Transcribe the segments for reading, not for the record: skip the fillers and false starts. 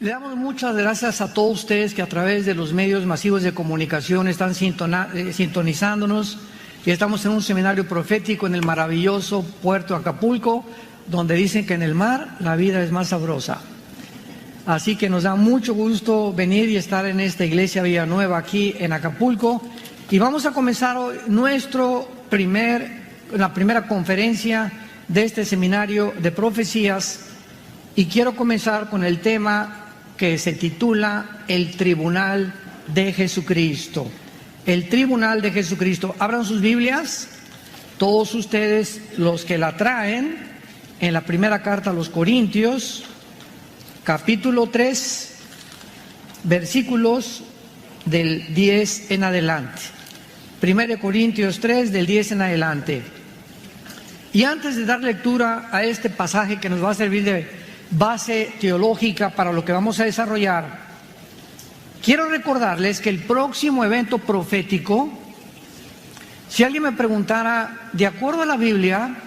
Le damos muchas gracias a todos ustedes que a través de los medios masivos de comunicación están sintonizándonos, y estamos en un seminario profético en el maravilloso puerto de Acapulco, donde dicen que en el mar la vida es más sabrosa. Así que nos da mucho gusto venir y estar en esta iglesia Villanueva aquí en Acapulco, y vamos a comenzar hoy la primera conferencia de este seminario de profecías, y quiero comenzar con el tema que se titula El Tribunal de Jesucristo. El Tribunal de Jesucristo. Abran sus Biblias, todos ustedes los que la traen, en la primera carta a los Corintios, capítulo 3, versículos del 10 en adelante. 1 Corintios 3, del 10 en adelante. Y antes de dar lectura a este pasaje que nos va a servir de base teológica para lo que vamos a desarrollar, quiero recordarles que el próximo evento profético, si alguien me preguntara, de acuerdo a la Biblia,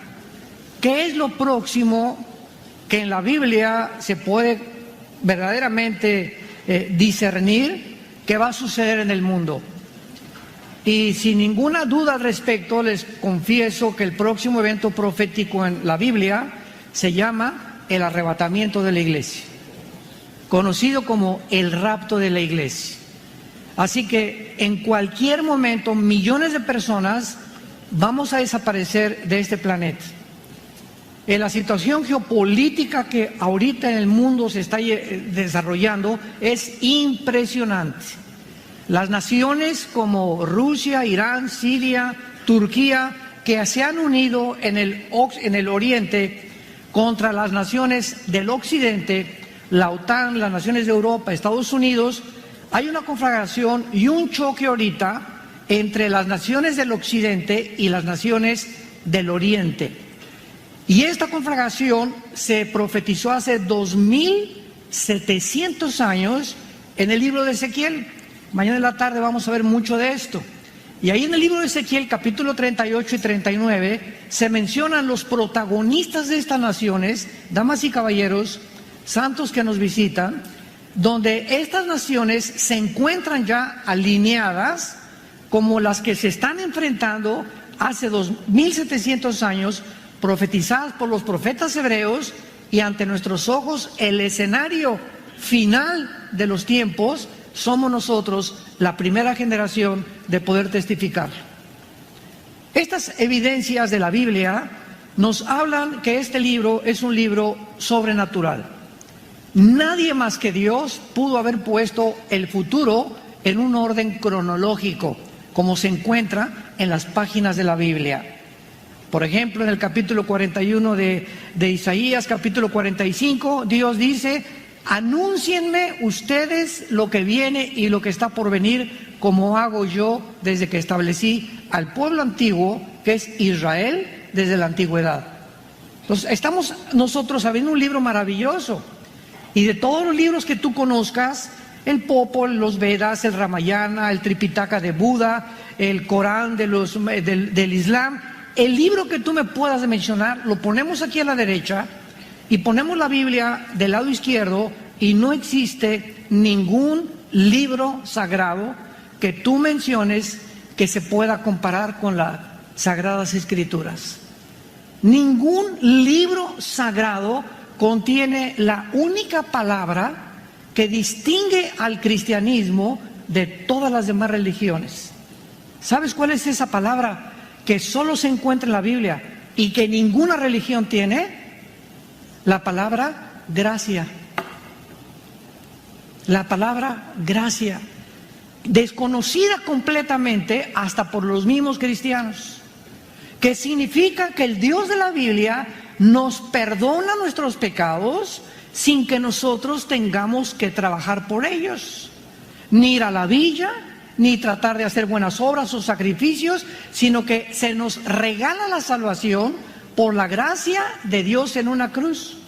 ¿qué es lo próximo que en la Biblia se puede verdaderamente discernir que va a suceder en el mundo? Y sin ninguna duda al respecto, les confieso que el próximo evento profético en la Biblia se llama el arrebatamiento de la iglesia, conocido como el rapto de la iglesia. Así que en cualquier momento millones de personas vamos a desaparecer de este planeta. En la situación geopolítica que ahorita en el mundo se está desarrollando es impresionante. Las naciones como Rusia, Irán, Siria, Turquía, que se han unido en el oriente contra las naciones del occidente, la OTAN, las naciones de Europa, Estados Unidos. Hay una conflagración y un choque ahorita entre las naciones del occidente y las naciones del oriente. Y esta conflagración se profetizó hace 2700 años en el libro de Ezequiel. Mañana en la tarde vamos a ver mucho de esto. Y ahí en el libro de Ezequiel, capítulo 38 y 39, se mencionan los protagonistas de estas naciones, damas y caballeros, santos que nos visitan, donde estas naciones se encuentran ya alineadas como las que se están enfrentando hace 2700 años, profetizadas por los profetas hebreos, y ante nuestros ojos el escenario final de los tiempos somos nosotros, la primera generación de poder testificar. Estas evidencias de la Biblia nos hablan que este libro es un libro sobrenatural. Nadie más que Dios pudo haber puesto el futuro en un orden cronológico, como se encuentra en las páginas de la Biblia. Por ejemplo, en el capítulo 41 de Isaías, capítulo 45, Dios dice: anúncienme ustedes lo que viene y lo que está por venir, como hago yo desde que establecí al pueblo antiguo, que es Israel, desde la antigüedad. Entonces, estamos nosotros abriendo un libro maravilloso. Y de todos los libros que tú conozcas, el Popol, los Vedas, el Ramayana, el Tripitaka de Buda, el Corán del Islam, el libro que tú me puedas mencionar, lo ponemos aquí a la derecha y ponemos la Biblia del lado izquierdo, y no existe ningún libro sagrado que tú menciones que se pueda comparar con las Sagradas Escrituras. Ningún libro sagrado contiene la única palabra que distingue al cristianismo de todas las demás religiones. ¿Sabes cuál es esa palabra que solo se encuentra en la Biblia y que ninguna religión tiene? La palabra gracia. La palabra gracia, desconocida completamente hasta por los mismos cristianos, que significa que el Dios de la Biblia nos perdona nuestros pecados sin que nosotros tengamos que trabajar por ellos, ni ir a la villa, ni tratar de hacer buenas obras o sacrificios, sino que se nos regala la salvación por la gracia de Dios en una cruz.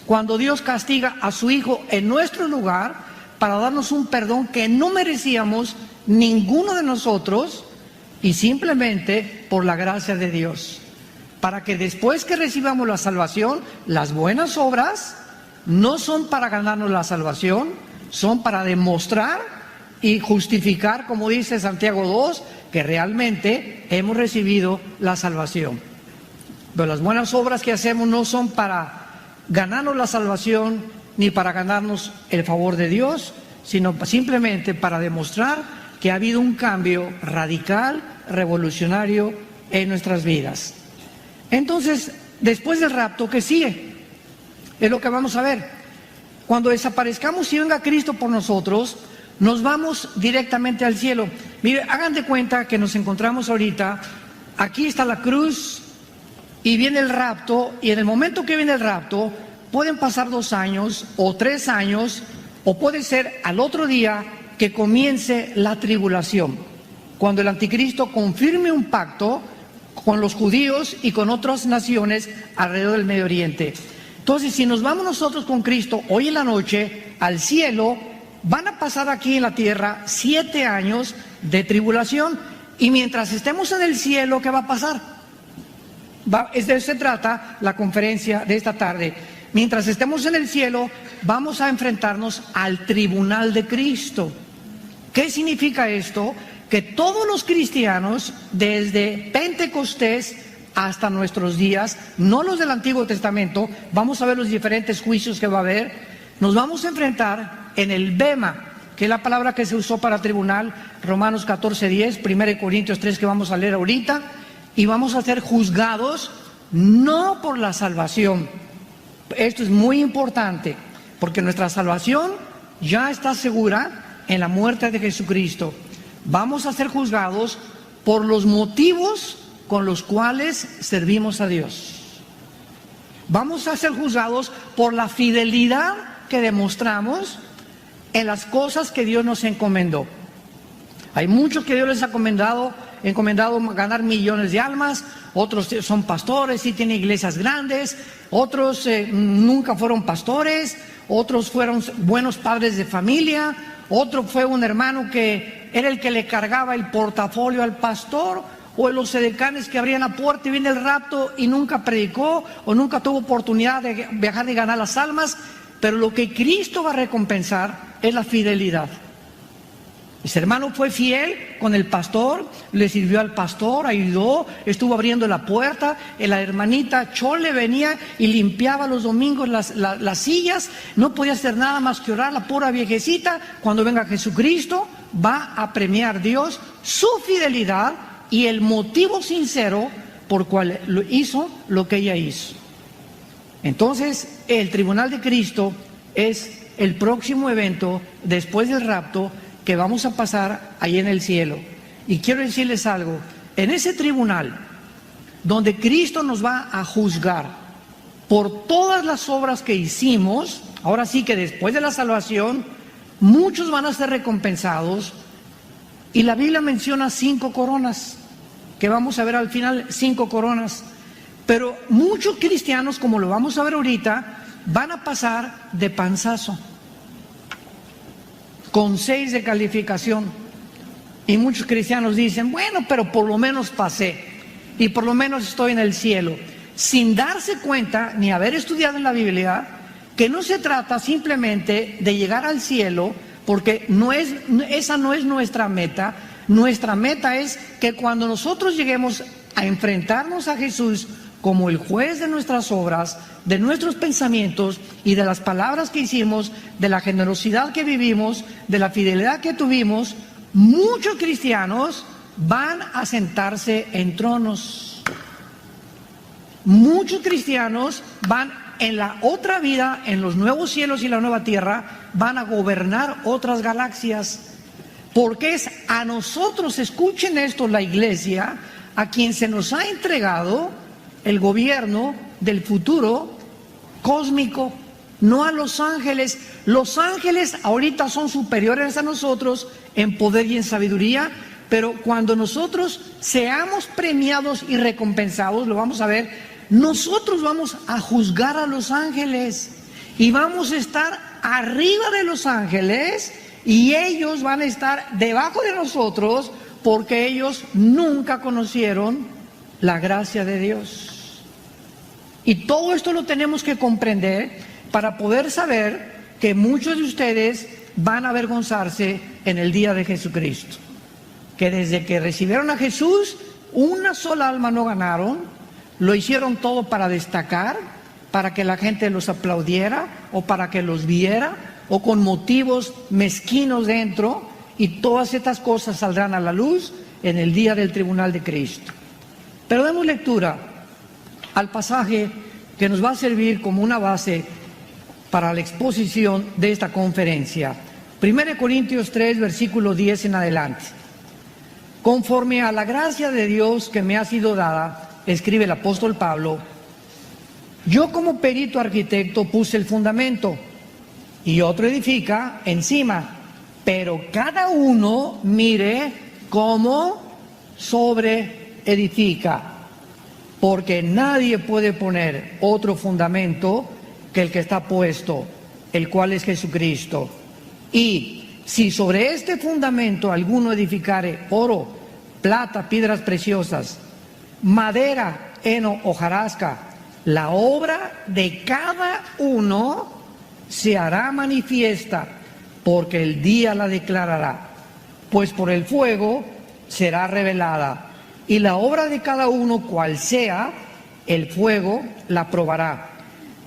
Cuando Dios castiga a su Hijo en nuestro lugar para darnos un perdón que no merecíamos ninguno de nosotros, y simplemente por la gracia de Dios, para que después que recibamos la salvación, las buenas obras no son para ganarnos la salvación, son para demostrar y justificar, como dice Santiago 2, que realmente hemos recibido la salvación. Pero las buenas obras que hacemos no son para ganarnos la salvación ni para ganarnos el favor de Dios, sino simplemente para demostrar que ha habido un cambio radical, revolucionario en nuestras vidas. Entonces, después del rapto, ¿qué sigue? Es lo que vamos a ver. Cuando desaparezcamos y venga Cristo por nosotros, nos vamos directamente al cielo. Mire, hagan de cuenta que nos encontramos ahorita, aquí está la cruz y viene el rapto, y en el momento que viene el rapto, pueden pasar 2 años o 3 años, o puede ser al otro día que comience la tribulación, cuando el anticristo confirme un pacto con los judíos y con otras naciones alrededor del Medio Oriente. Entonces, si nos vamos nosotros con Cristo hoy en la noche al cielo, van a pasar aquí en la tierra 7 años de tribulación, y mientras estemos en el cielo, ¿qué va a pasar? De eso se trata la conferencia de esta tarde. Mientras estemos en el cielo, vamos a enfrentarnos al tribunal de Cristo. ¿Qué significa esto? Que todos los cristianos, desde Pentecostés hasta nuestros días, no los del Antiguo Testamento, vamos a ver los diferentes juicios que va a haber, nos vamos a enfrentar en el bema, que es la palabra que se usó para tribunal, Romanos 14:10, 1 Corintios 3 que vamos a leer ahorita, y vamos a ser juzgados no por la salvación. Esto es muy importante, porque nuestra salvación ya está segura en la muerte de Jesucristo. Vamos a ser juzgados por los motivos con los cuales servimos a Dios. Vamos a ser juzgados por la fidelidad que demostramos en las cosas que Dios nos encomendó. Hay muchos que Dios les ha encomendado ganar millones de almas, otros son pastores y tienen iglesias grandes, otros nunca fueron pastores, otros fueron buenos padres de familia, otro fue un hermano que era el que le cargaba el portafolio al pastor, o los edecanes que abrían la puerta y viene el rapto y nunca predicó o nunca tuvo oportunidad de viajar y ganar las almas. Pero lo que Cristo va a recompensar es la fidelidad. Ese hermano fue fiel con el pastor, le sirvió al pastor, ayudó, estuvo abriendo la puerta, la hermanita Chole venía y limpiaba los domingos las sillas, no podía hacer nada más que orar, la pura viejecita. Cuando venga Jesucristo va a premiar Dios su fidelidad y el motivo sincero por cual hizo lo que ella hizo. Entonces, el tribunal de Cristo es el próximo evento después del rapto que vamos a pasar ahí en el cielo. Y quiero decirles algo, en ese tribunal donde Cristo nos va a juzgar por todas las obras que hicimos, ahora sí que después de la salvación, muchos van a ser recompensados, y la Biblia menciona 5 coronas, que vamos a ver al final, 5 coronas. Pero muchos cristianos, como lo vamos a ver ahorita, van a pasar de panzazo, con 6 de calificación. Y muchos cristianos dicen, bueno, pero por lo menos pasé, y por lo menos estoy en el cielo, sin darse cuenta, ni haber estudiado en la Biblia, que no se trata simplemente de llegar al cielo, porque esa no es nuestra meta. Nuestra meta es que cuando nosotros lleguemos a enfrentarnos a Jesús como el juez de nuestras obras, de nuestros pensamientos y de las palabras que hicimos, de la generosidad que vivimos, de la fidelidad que tuvimos, muchos cristianos van a sentarse en tronos. Muchos cristianos van en la otra vida, en los nuevos cielos y la nueva tierra, van a gobernar otras galaxias. Porque es a nosotros, escuchen esto, la iglesia, a quien se nos ha entregado el gobierno del futuro cósmico, no a los ángeles. Los ángeles ahorita son superiores a nosotros en poder y en sabiduría, pero cuando nosotros seamos premiados y recompensados, lo vamos a ver, nosotros vamos a juzgar a los ángeles y vamos a estar arriba de los ángeles, y ellos van a estar debajo de nosotros, porque ellos nunca conocieron la gracia de Dios. Y todo esto lo tenemos que comprender, para poder saber que muchos de ustedes van a avergonzarse en el día de Jesucristo. Que desde que recibieron a Jesús, una sola alma no ganaron, lo hicieron todo para destacar, para que la gente los aplaudiera o para que los viera, o con motivos mezquinos dentro, y todas estas cosas saldrán a la luz en el día del tribunal de Cristo. Pero demos lectura al pasaje que nos va a servir como una base para la exposición de esta conferencia. 1 Corintios 3, versículo 10 en adelante. Conforme a la gracia de Dios que me ha sido dada, escribe el apóstol Pablo, yo como perito arquitecto puse el fundamento y otro edifica encima, pero cada uno mire cómo sobre edifica, porque nadie puede poner otro fundamento que el que está puesto, el cual es Jesucristo. Y si sobre este fundamento alguno edificare oro, plata, piedras preciosas, madera, heno, hojarasca, la obra de cada uno se hará manifiesta, porque el día la declarará, pues por el fuego será revelada, y la obra de cada uno, cual sea, el fuego la probará.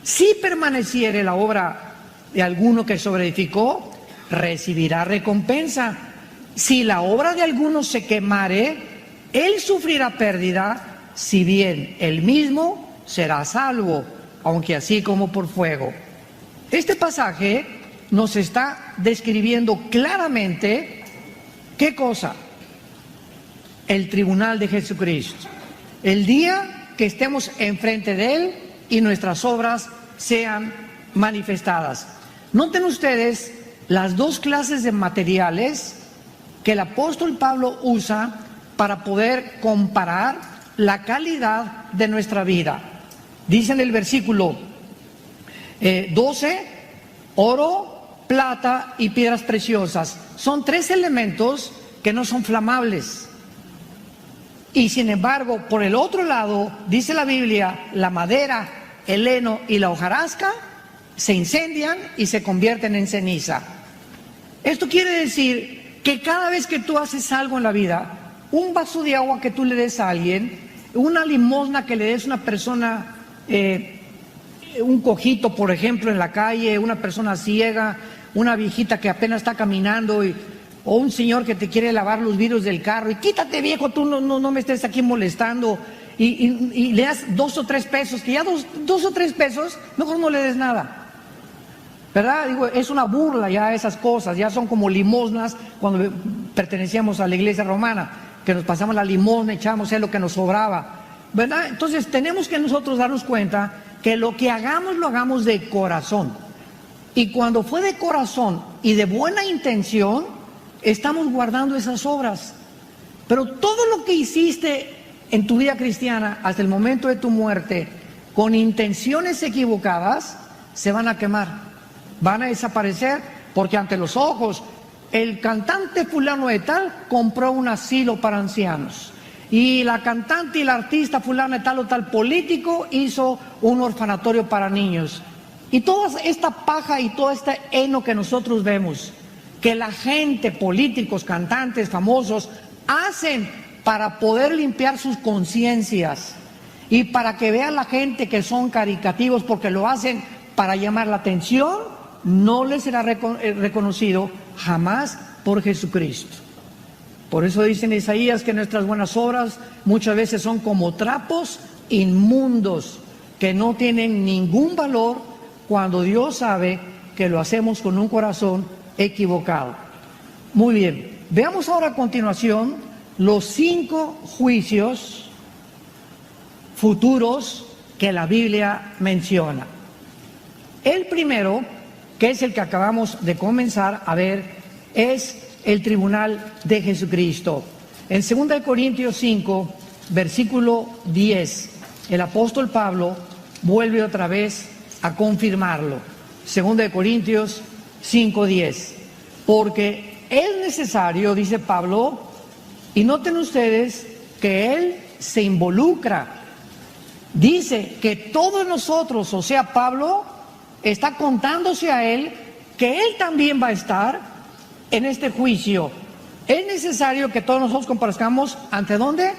Si permaneciere la obra de alguno que sobreedificó, recibirá recompensa. Si la obra de alguno se quemare, él sufrirá pérdida, si bien él mismo será salvo, aunque así como por fuego. Este pasaje nos está describiendo claramente ¿qué cosa? El tribunal de Jesucristo. El día que estemos enfrente de Él y nuestras obras sean manifestadas. Noten ustedes las dos clases de materiales que el apóstol Pablo usa para poder comparar la calidad de nuestra vida. Dice en el versículo 12, oro, plata y piedras preciosas. Son tres elementos que no son flamables. Y sin embargo, por el otro lado, dice la Biblia, la madera, el heno y la hojarasca se incendian y se convierten en ceniza. Esto quiere decir que cada vez que tú haces algo en la vida, un vaso de agua que tú le des a alguien, una limosna que le des a una persona, un cojito, por ejemplo, en la calle, una persona ciega, una viejita que apenas está caminando, o un señor que te quiere lavar los vidrios del carro, y quítate viejo, tú no me estés aquí molestando, y le das 2 o 3 pesos, que ya dos o 3 pesos, mejor no le des nada. ¿Verdad? Digo, es una burla ya esas cosas, ya son como limosnas cuando pertenecíamos a la iglesia romana, que nos pasamos la limosna, echábamos lo que nos sobraba, ¿verdad? Entonces tenemos que nosotros darnos cuenta que lo que hagamos, lo hagamos de corazón. Y cuando fue de corazón y de buena intención, estamos guardando esas obras. Pero todo lo que hiciste en tu vida cristiana hasta el momento de tu muerte, con intenciones equivocadas, se van a quemar. Van a desaparecer, porque ante los ojos, el cantante fulano de tal compró un asilo para ancianos, y la cantante y la artista fulano de tal o tal político hizo un orfanatorio para niños. Y toda esta paja y todo este heno que nosotros vemos, que la gente, políticos, cantantes, famosos, hacen para poder limpiar sus conciencias y para que vea la gente que son caricativos, porque lo hacen para llamar la atención, no les será reconocido jamás por Jesucristo. Por eso dice en Isaías que nuestras buenas obras muchas veces son como trapos inmundos que no tienen ningún valor, cuando Dios sabe que lo hacemos con un corazón equivocado. Muy bien, veamos ahora a continuación los 5 juicios futuros que la Biblia menciona. El primero, que es el que acabamos de comenzar a ver, es el tribunal de Jesucristo. En 2 Corintios 5, versículo 10, el apóstol Pablo vuelve otra vez a confirmarlo. 2 Corintios 5:10. Porque es necesario, dice Pablo, y noten ustedes que él se involucra. Dice que todos nosotros, o sea, Pablo, está contándose a él que él también va a estar en este juicio. Es necesario que todos nosotros comparezcamos ¿ante dónde?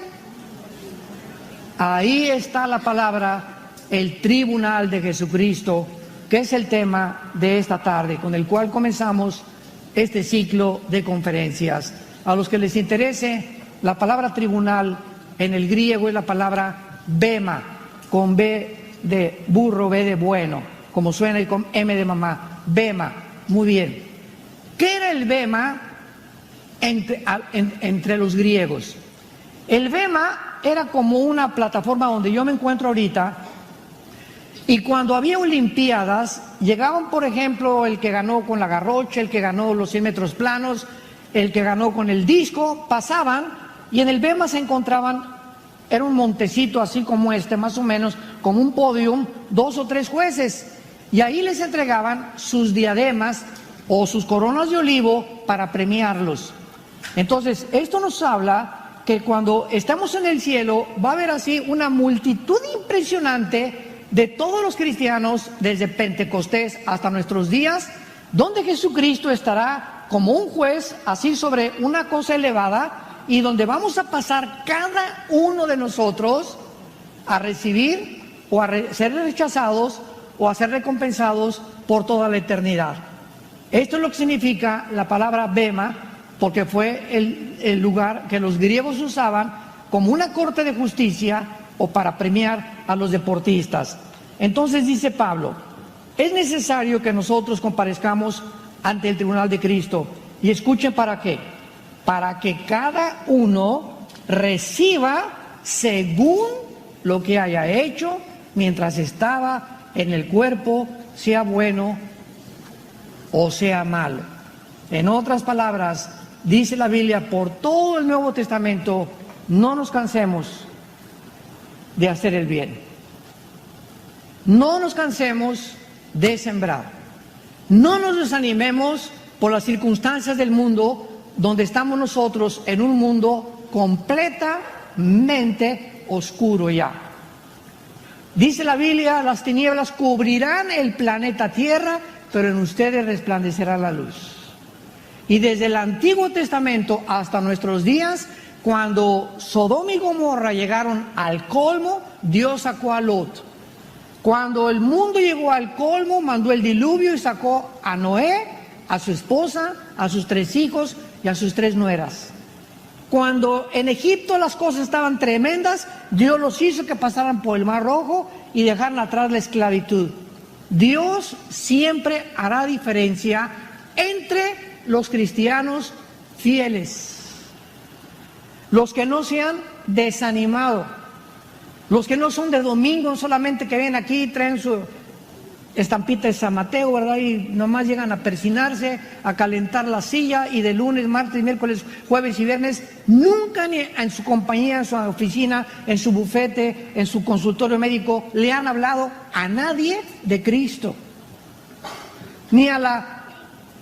Ahí está la palabra, el tribunal de Jesucristo, que es el tema de esta tarde, con el cual comenzamos este ciclo de conferencias. A los que les interese, la palabra tribunal en el griego es la palabra bema, con B de burro, B de bueno, como suena, y con M de mamá, bema. Muy bien. ¿Qué era el bema entre los griegos? El bema era como una plataforma donde yo me encuentro ahorita, y cuando había olimpiadas, llegaban, por ejemplo, el que ganó con la garrocha, el que ganó los 100 metros planos, el que ganó con el disco, pasaban, y en el bema se encontraban, era un montecito así como este, más o menos, como un podium, 2 o 3 jueces, y ahí les entregaban sus diademas o sus coronas de olivo para premiarlos. Entonces, esto nos habla que cuando estamos en el cielo va a haber así una multitud impresionante de todos los cristianos desde Pentecostés hasta nuestros días, donde Jesucristo estará como un juez así sobre una cosa elevada, y donde vamos a pasar cada uno de nosotros a recibir o a ser rechazados o a ser recompensados por toda la eternidad. Esto es lo que significa la palabra bema, porque fue el lugar que los griegos usaban como una corte de justicia o para premiar a los deportistas. Entonces dice Pablo, es necesario que nosotros comparezcamos ante el tribunal de Cristo. Y escuchen para qué. Para que cada uno reciba según lo que haya hecho mientras estaba en el cuerpo, sea bueno o sea malo. En otras palabras, dice la Biblia por todo el Nuevo Testamento, no nos cansemos de hacer el bien. No nos cansemos de sembrar. No nos desanimemos por las circunstancias del mundo, donde estamos nosotros en un mundo completamente oscuro ya. Dice la Biblia, las tinieblas cubrirán el planeta Tierra, pero en ustedes resplandecerá la luz. Y desde el Antiguo Testamento hasta nuestros días, cuando Sodoma y Gomorra llegaron al colmo, Dios sacó a Lot. Cuando el mundo llegó al colmo, mandó el diluvio y sacó a Noé, a su esposa, a sus 3 hijos y a sus 3 nueras. Cuando en Egipto las cosas estaban tremendas, Dios los hizo que pasaran por el Mar Rojo y dejaran atrás la esclavitud. Dios siempre hará diferencia entre los cristianos fieles, los que no se han desanimado, los que no son de domingo solamente, que vienen aquí y traen su estampita de San Mateo, ¿verdad? Y nomás llegan a persinarse, a calentar la silla, y de lunes, martes, miércoles, jueves y viernes, nunca ni en su compañía, en su oficina, en su bufete, en su consultorio médico, le han hablado a nadie de Cristo. Ni a la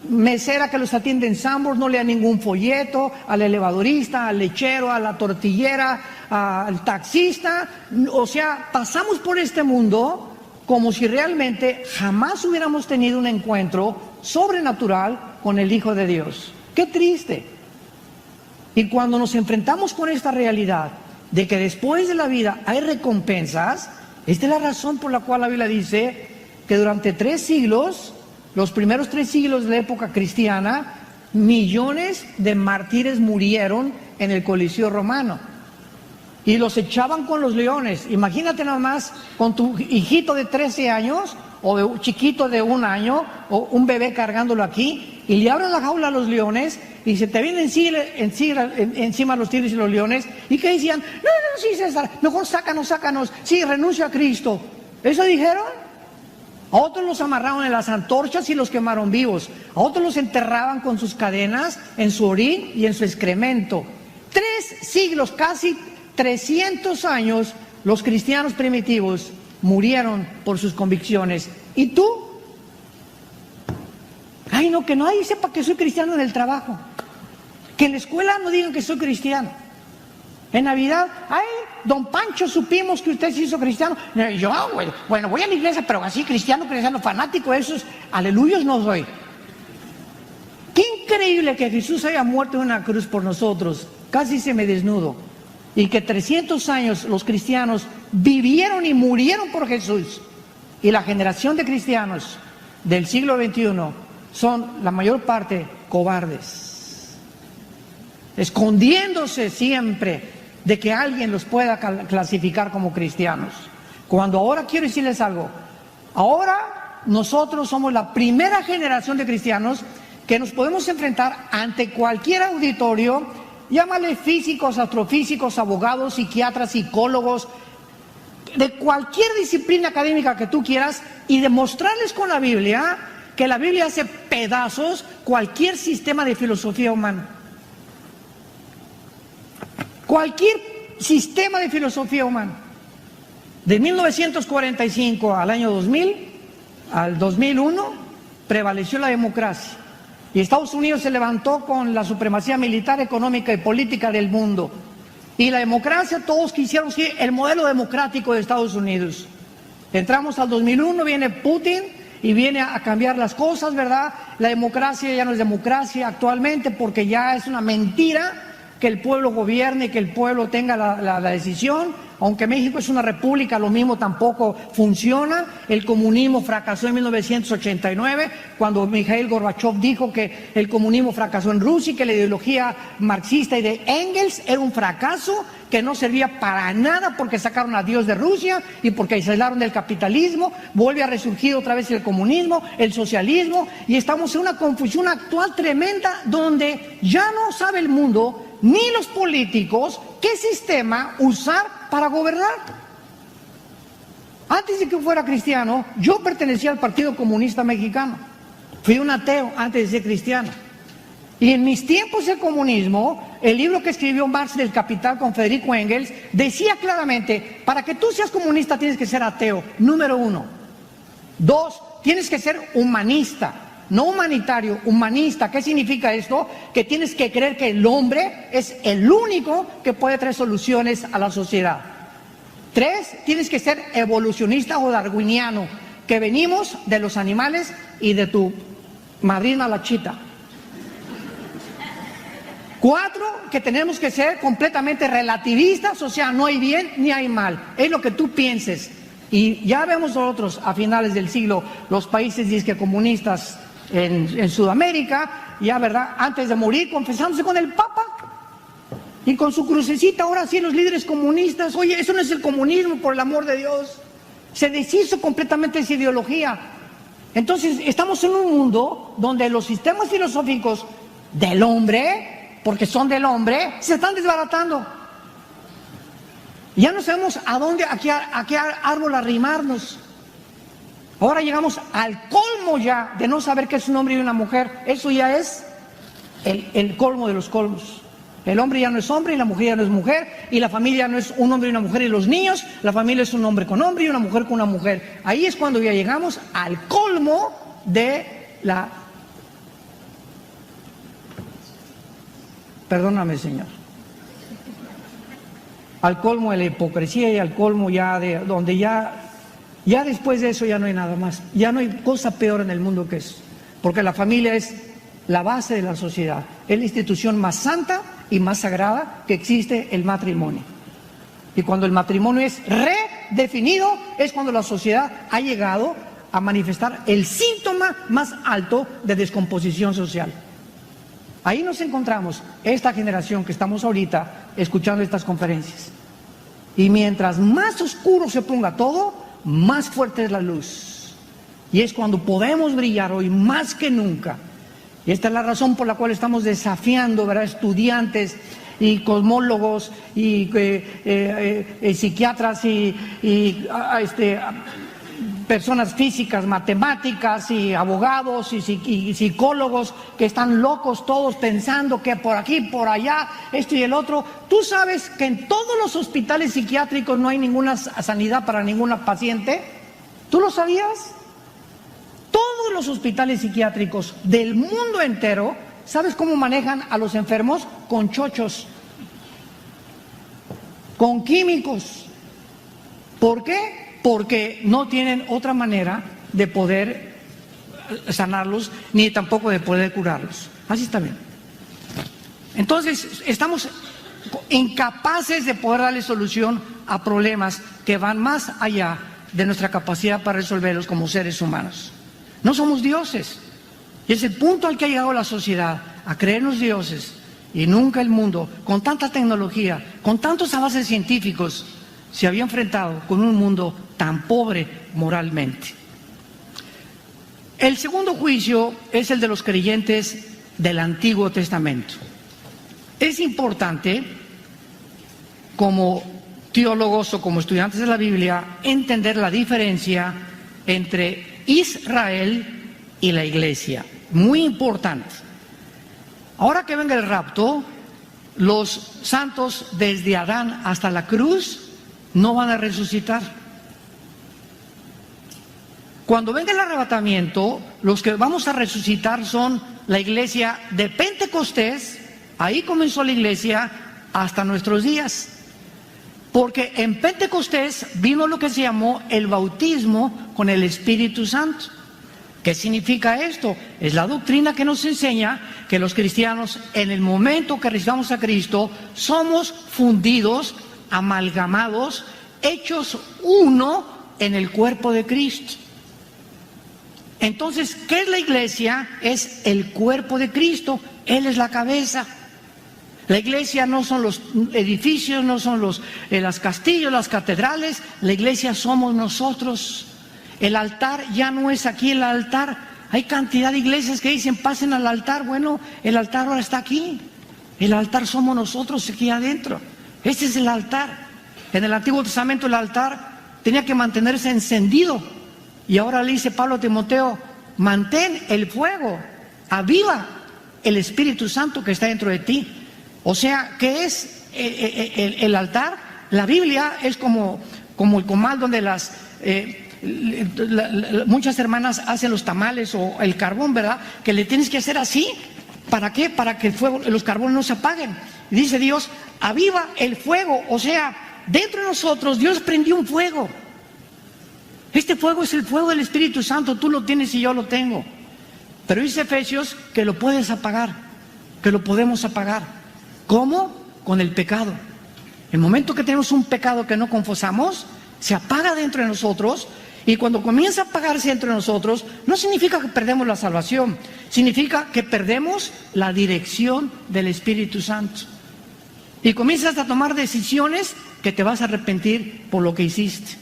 mesera que los atiende en Sanborns no le da ningún folleto, al elevadorista, al lechero, a la tortillera, al taxista. O sea, pasamos por este mundo como si realmente jamás hubiéramos tenido un encuentro sobrenatural con el Hijo de Dios. ¡Qué triste! Y cuando nos enfrentamos con esta realidad de que después de la vida hay recompensas, esta es la razón por la cual la Biblia dice que durante 3 siglos, los primeros 3 siglos de la época cristiana, millones de mártires murieron en el Coliseo romano y los echaban con los leones. Imagínate nada más con tu hijito de 13 años o de un chiquito de 1 año o un bebé cargándolo aquí, y le abren la jaula a los leones y se te vienen encima los tigres y los leones. ¿Y qué decían? No, sí, César, mejor sácanos, sí, renuncio a Cristo. ¿Eso dijeron? A otros los amarraron en las antorchas y los quemaron vivos. A otros los enterraban con sus cadenas en su orín y en su excremento. 3 siglos, casi 300 años, los cristianos primitivos murieron por sus convicciones. ¿Y tú? Ay, no, que nadie sepa que soy cristiano en el trabajo. Que en la escuela no digan que soy cristiano. En Navidad, ay, don Pancho, supimos que usted se hizo cristiano. Yo, bueno, voy a la iglesia, pero así cristiano, fanático, esos aleluyos no soy. Qué increíble que Jesús haya muerto en una cruz por nosotros, casi se me desnudo, y que 300 años los cristianos vivieron y murieron por Jesús. Y la generación de cristianos del siglo XXI son la mayor parte cobardes, escondiéndose siempre de que alguien los pueda clasificar como cristianos. Cuando ahora quiero decirles algo, ahora nosotros somos la primera generación de cristianos que nos podemos enfrentar ante cualquier auditorio, llámale físicos, astrofísicos, abogados, psiquiatras, psicólogos, de cualquier disciplina académica que tú quieras, y demostrarles con la Biblia que la Biblia hace pedazos cualquier sistema de filosofía humana. Cualquier sistema de filosofía humana. De 1945 al año 2000, al 2001, prevaleció la democracia. Y Estados Unidos se levantó con la supremacía militar, económica y política del mundo. Y la democracia, todos quisieron seguir el modelo democrático de Estados Unidos. Entramos al 2001, viene Putin y viene a cambiar las cosas, ¿verdad? La democracia ya no es democracia actualmente, porque ya es una mentira que el pueblo gobierne, que el pueblo tenga la decisión. Aunque México es una república, lo mismo tampoco funciona. El comunismo fracasó en 1989, cuando Mikhail Gorbachev dijo que el comunismo fracasó en Rusia y que la ideología marxista y de Engels era un fracaso, que no servía para nada porque sacaron a Dios de Rusia y porque aislaron del capitalismo. Vuelve a resurgir otra vez el comunismo, el socialismo, y estamos en una confusión actual tremenda donde ya no sabe el mundo ni los políticos qué sistema usar para gobernar. Antes de que fuera cristiano, yo pertenecía al Partido Comunista Mexicano. Fui un ateo antes de ser cristiano. Y en mis tiempos de comunismo, el libro que escribió Marx del Capital con Federico Engels decía claramente: para que tú seas comunista tienes que ser ateo, número 1. 2, tienes que ser humanista. No humanitario, humanista. ¿Qué significa esto? Que tienes que creer que el hombre es el único que puede traer soluciones a la sociedad. 3, tienes que ser evolucionista o darwiniano, que venimos de los animales y de tu madrina la chita. 4, que tenemos que ser completamente relativistas, o sea, no hay bien ni hay mal, es lo que tú pienses. Y ya vemos nosotros a finales del siglo los países disque comunistas en Sudamérica, ya verdad, antes de morir confesándose con el Papa y con su crucecita. Ahora sí los líderes comunistas, oye, eso no es el comunismo, por el amor de Dios. Se deshizo completamente esa ideología. Entonces estamos en un mundo donde los sistemas filosóficos del hombre, porque son del hombre, se están desbaratando. Ya no sabemos a qué árbol arrimarnos. Ahora llegamos al colmo ya de no saber qué es un hombre y una mujer. Eso ya es el colmo de los colmos. El hombre ya no es hombre y la mujer ya no es mujer, y la familia no es un hombre y una mujer y los niños, la familia es un hombre con hombre y una mujer con una mujer. Ahí es cuando ya llegamos al colmo de la... Perdóname, Señor. Al colmo de la hipocresía y al colmo ya de donde ya después de eso ya no hay nada más. Ya no hay cosa peor en el mundo que eso. Porque la familia es la base de la sociedad. Es la institución más santa y más sagrada que existe, el matrimonio. Y cuando el matrimonio es redefinido, es cuando la sociedad ha llegado a manifestar el síntoma más alto de descomposición social. Ahí nos encontramos, esta generación que estamos ahorita escuchando estas conferencias. Y mientras más oscuro se ponga todo, más fuerte es la luz. Y es cuando podemos brillar hoy más que nunca. Y esta es la razón por la cual estamos desafiando, ¿verdad?, estudiantes y cosmólogos y psiquiatras y personas físicas, matemáticas y abogados y psicólogos que están locos todos pensando que por aquí, por allá, esto y el otro. ¿Tú sabes que en todos los hospitales psiquiátricos no hay ninguna sanidad para ninguna paciente? ¿Tú lo sabías? Todos los hospitales psiquiátricos del mundo entero, ¿sabes cómo manejan a los enfermos? Con chochos. con químicos. ¿Por qué? Porque no tienen otra manera de poder sanarlos, ni tampoco de poder curarlos. Así está bien. Entonces, estamos incapaces de poder darle solución a problemas que van más allá de nuestra capacidad para resolverlos como seres humanos. No somos dioses. Y es el punto al que ha llegado la sociedad, a creernos dioses. Y nunca el mundo, con tanta tecnología, con tantos avances científicos, se había enfrentado con un mundo tan pobre moralmente. El segundo juicio es el de los creyentes del Antiguo Testamento. Es importante, como teólogos o como estudiantes de la Biblia, entender la diferencia entre Israel y la iglesia. Muy importante. Ahora que venga el rapto, los santos desde Adán hasta la cruz no van a resucitar. Cuando venga el arrebatamiento, los que vamos a resucitar son la iglesia de Pentecostés. Ahí comenzó la iglesia hasta nuestros días. Porque en Pentecostés vino lo que se llamó el bautismo con el Espíritu Santo. ¿Qué significa esto? Es la doctrina que nos enseña que los cristianos, en el momento que recibamos a Cristo, somos fundidos, amalgamados, hechos uno en el cuerpo de Cristo. Entonces, ¿qué es la iglesia? Es el cuerpo de Cristo. Él es la cabeza. La iglesia no son los edificios, no son los castillos, las catedrales. La iglesia somos nosotros. El altar ya no es aquí el altar. Hay cantidad de iglesias que dicen pasen al altar. Bueno, el altar ahora está aquí. El altar somos nosotros aquí adentro. Este es el altar. En el Antiguo Testamento el altar tenía que mantenerse encendido. Y ahora le dice Pablo a Timoteo, mantén el fuego, aviva el Espíritu Santo que está dentro de ti. O sea, ¿qué es el altar? La Biblia es como el comal donde muchas hermanas hacen los tamales o el carbón, ¿verdad? Que le tienes que hacer así. ¿Para qué? Para que el fuego, los carbones no se apaguen. Y dice Dios, aviva el fuego. O sea, dentro de nosotros Dios prendió un fuego. Este fuego es el fuego del Espíritu Santo. Tú lo tienes y yo lo tengo. Pero dice Efesios que lo puedes apagar, que lo podemos apagar. ¿Cómo? Con el pecado. El momento que tenemos un pecado que no confesamos, se apaga dentro de nosotros. Y cuando comienza a apagarse dentro de nosotros, no significa que perdemos la salvación, significa que perdemos la dirección del Espíritu Santo. Y comienzas a tomar decisiones que te vas a arrepentir por lo que hiciste.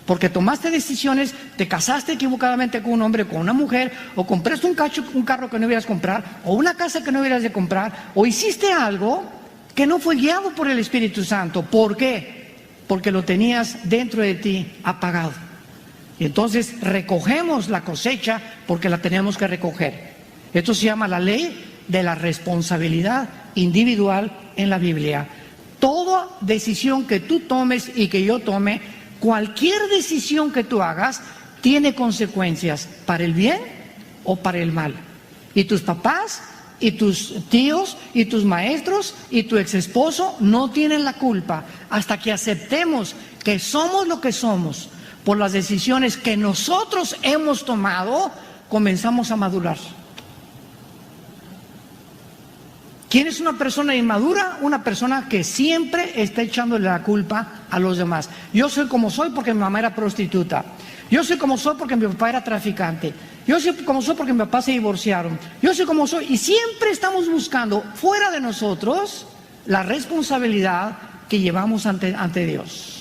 Porque tomaste decisiones, te casaste equivocadamente con un hombre o con una mujer, o compraste un carro que no debías comprar, o una casa que no debías de comprar, o hiciste algo que no fue guiado por el Espíritu Santo. ¿Por qué? Porque lo tenías dentro de ti apagado. Y entonces recogemos la cosecha porque la tenemos que recoger. Esto se llama la ley de la responsabilidad individual en la Biblia. Toda decisión que tú tomes y que yo tome, cualquier decisión que tú hagas, tiene consecuencias para el bien o para el mal. Y tus papás, y tus tíos, y tus maestros, y tu exesposo no tienen la culpa hasta que aceptemos que somos lo que somos. Por las decisiones que nosotros hemos tomado, comenzamos a madurar. ¿Quién es una persona inmadura? Una persona que siempre está echándole la culpa a los demás. Yo soy como soy porque mi mamá era prostituta. Yo soy como soy porque mi papá era traficante. Yo soy como soy porque mi papá se divorciaron. Yo soy como soy. Y siempre estamos buscando fuera de nosotros la responsabilidad que llevamos ante Dios.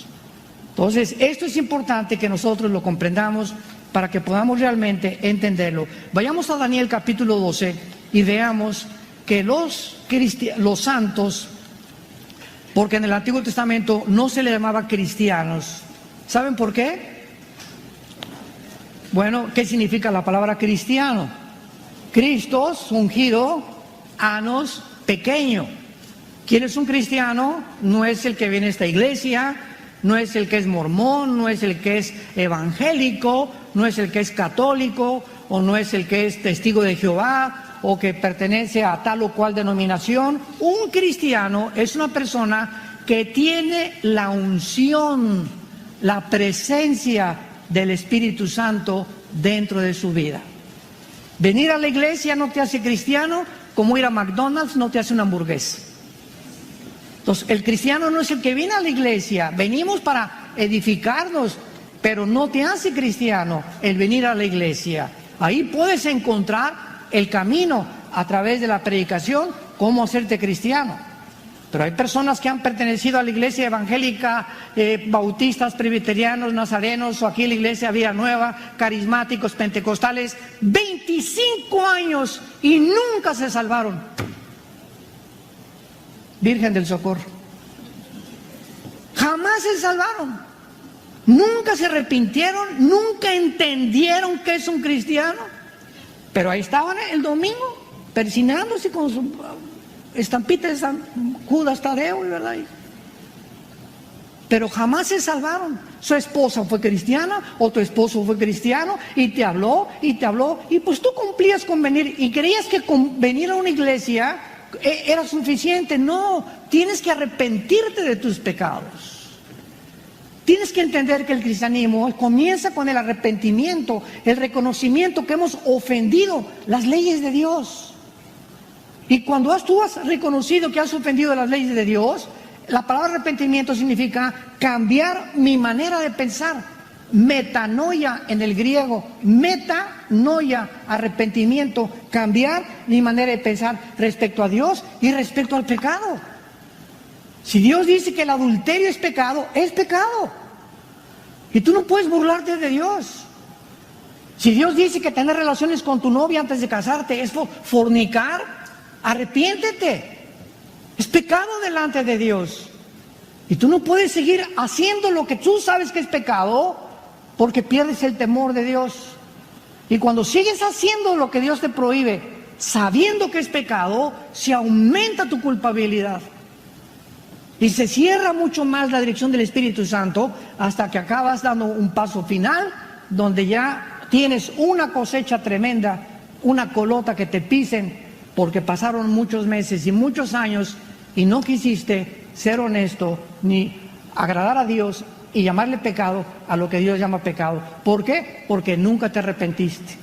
Entonces, esto es importante que nosotros lo comprendamos para que podamos realmente entenderlo. Vayamos a Daniel capítulo 12 y veamos que los santos, porque en el Antiguo Testamento no se le llamaba cristianos. ¿Saben por qué? Bueno, ¿qué significa la palabra cristiano? Cristos, ungido, anos, pequeño. ¿Quién es un cristiano? No es el que viene a esta iglesia, no es el que es mormón, no es el que es evangélico, no es el que es católico, o no es el que es testigo de Jehová, o que pertenece a tal o cual denominación. Un cristiano es una persona que tiene la unción, la presencia del Espíritu Santo dentro de su vida. Venir a la iglesia no te hace cristiano, como ir a McDonald's no te hace una hamburguesa. Entonces, el cristiano no es el que viene a la iglesia, venimos para edificarnos, pero no te hace cristiano el venir a la iglesia. Ahí puedes encontrar el camino a través de la predicación, cómo hacerte cristiano. Pero hay personas que han pertenecido a la iglesia evangélica, bautistas, presbiterianos, nazarenos, o aquí en la iglesia Vida Nueva, carismáticos, pentecostales, 25 años y nunca se salvaron. Virgen del Socorro. Jamás se salvaron. Nunca se arrepintieron, nunca entendieron que es un cristiano. Pero ahí estaban el domingo, persinándose con su estampita de San Judas Tadeo, ¿verdad? Pero jamás se salvaron. Su esposa fue cristiana, o tu esposo fue cristiano, y te habló, y pues tú cumplías con venir, y creías que con venir a una iglesia era suficiente. No, tienes que arrepentirte de tus pecados. Tienes que entender que el cristianismo comienza con el arrepentimiento, el reconocimiento que hemos ofendido las leyes de Dios. Y cuando tú has reconocido que has ofendido las leyes de Dios, la palabra arrepentimiento significa cambiar mi manera de pensar. Metanoia en el griego, metanoia, arrepentimiento, cambiar mi manera de pensar respecto a Dios y respecto al pecado. Si Dios dice que el adulterio es pecado, es pecado. Y tú no puedes burlarte de Dios. Si Dios dice que tener relaciones con tu novia antes de casarte es fornicar, arrepiéntete. Es pecado delante de Dios. Y tú no puedes seguir haciendo lo que tú sabes que es pecado, porque pierdes el temor de Dios. Y cuando sigues haciendo lo que Dios te prohíbe, sabiendo que es pecado, se aumenta tu culpabilidad. Y se cierra mucho más la dirección del Espíritu Santo hasta que acabas dando un paso final, donde ya tienes una cosecha tremenda, una colota que te pisen, porque pasaron muchos meses y muchos años y no quisiste ser honesto ni agradar a Dios y llamarle pecado a lo que Dios llama pecado. ¿Por qué? Porque nunca te arrepentiste.